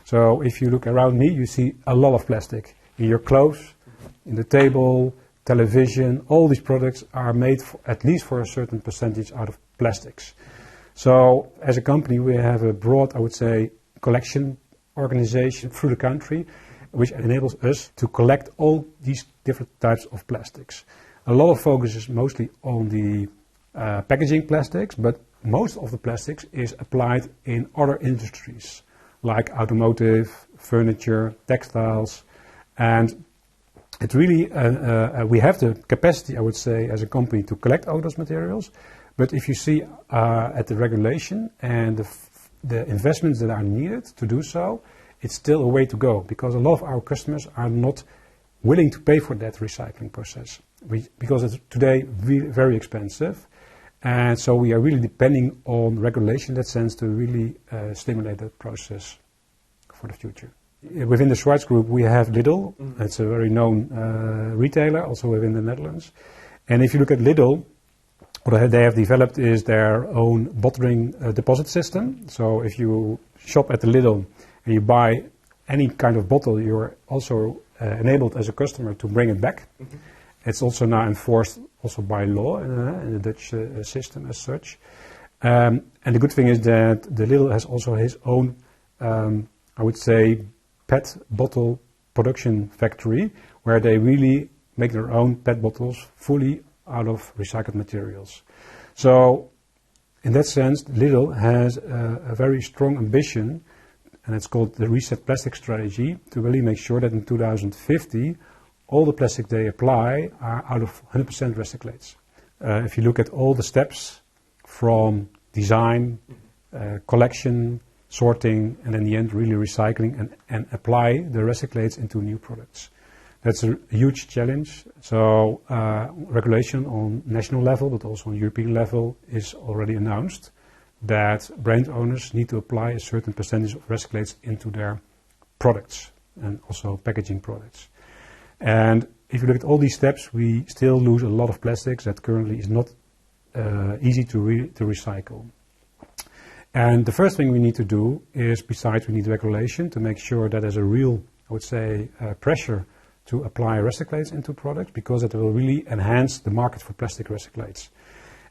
So if you look around me, you see a lot of plastic in your clothes, in the table, television. All these products are made at least for a certain percentage out of plastics. So as a company, we have a broad, I would say, collection organization through the country, which enables us to collect all these different types of plastics. A lot of focus is mostly on the packaging plastics, but most of the plastics is applied in other industries, like automotive, furniture, textiles, and it really, we have the capacity, I would say, as a company to collect all those materials, but if you see at the regulation and the investments that are needed to do so, it's still a way to go, because a lot of our customers are not willing to pay for that recycling process, because it's today very expensive. And so we are really depending on regulation in that sense to really stimulate that process for the future. Within the Schwarz Group, we have Lidl. It's a very known retailer, also within the Netherlands. And if you look at Lidl, what they have developed is their own bottling deposit system. So if you shop at the Lidl and you buy any kind of bottle, you're also enabled as a customer to bring it back. It's also now enforced also by law in the Dutch system as such. And the good thing is that the Lidl has also his own, I would say, PET bottle production factory, where they really make their own PET bottles fully out of recycled materials. So in that sense, Lidl has a very strong ambition, and it's called the Reset Plastic Strategy, to really make sure that in 2050, all the plastic they apply are out of 100% recyclates. If you look at all the steps from design, collection, sorting, and in the end really recycling and apply the recyclates into new products. That's a huge challenge. So regulation on national level, but also on European level, is already announced that brand owners need to apply a certain percentage of recyclates into their products and also packaging products. And if you look at all these steps, we still lose a lot of plastics that currently is not easy to recycle. And the first thing we need to do is, besides we need regulation to make sure that there's a real, I would say, pressure to apply recyclates into products, because it will really enhance the market for plastic recyclates.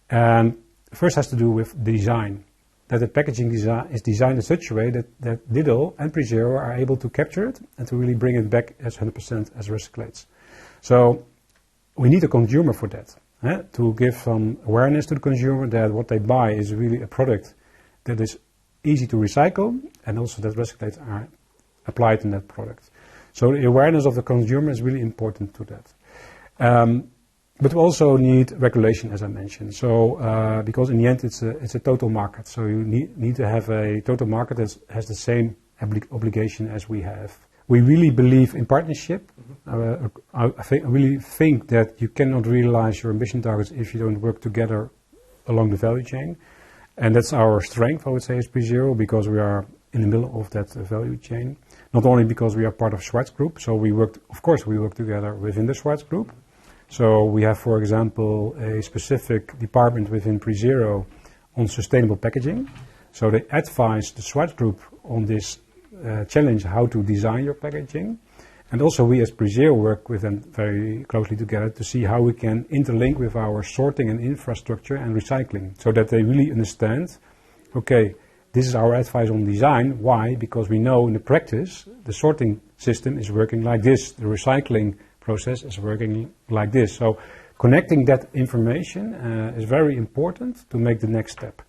And first has to do with design, that the packaging is designed in such a way that Lidl and PreZero are able to capture it and to really bring it back as 100% as recyclates. So we need a consumer for that, to give some awareness to the consumer that what they buy is really a product that is easy to recycle, and also that recyclates are applied in that product. So the awareness of the consumer is really important to that. But we also need regulation, as I mentioned. So because in the end it's a total market. So you need to have a total market that has the same obligation as we have. We really believe in partnership. I really think that you cannot realize your ambition targets if you don't work together along the value chain. And that's our strength, I would say, as PreZero, because we are in the middle of that value chain. Not only because we are part of Schwarz Group, so we work together within the Schwarz Group. So we have, for example, a specific department within PreZero on sustainable packaging. So they advise the Schwarz Group on this challenge, how to design your packaging. And also we as PreZero work with them very closely together to see how we can interlink with our sorting and infrastructure and recycling, so that they really understand, okay, this is our advice on design. Why? Because we know in the practice the sorting system is working like this, the recycling process is working like this. So connecting that information is very important to make the next step.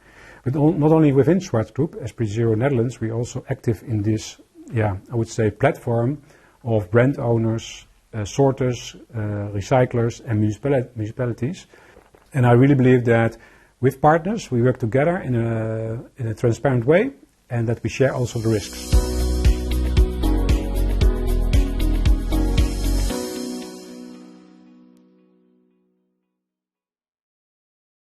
But not only within Schwarz Group, as PreZero Netherlands, we're also active in this, I would say, platform of brand owners, sorters, recyclers, and municipalities. And I really believe that with partners, we work together in a transparent way, and that we share also the risks.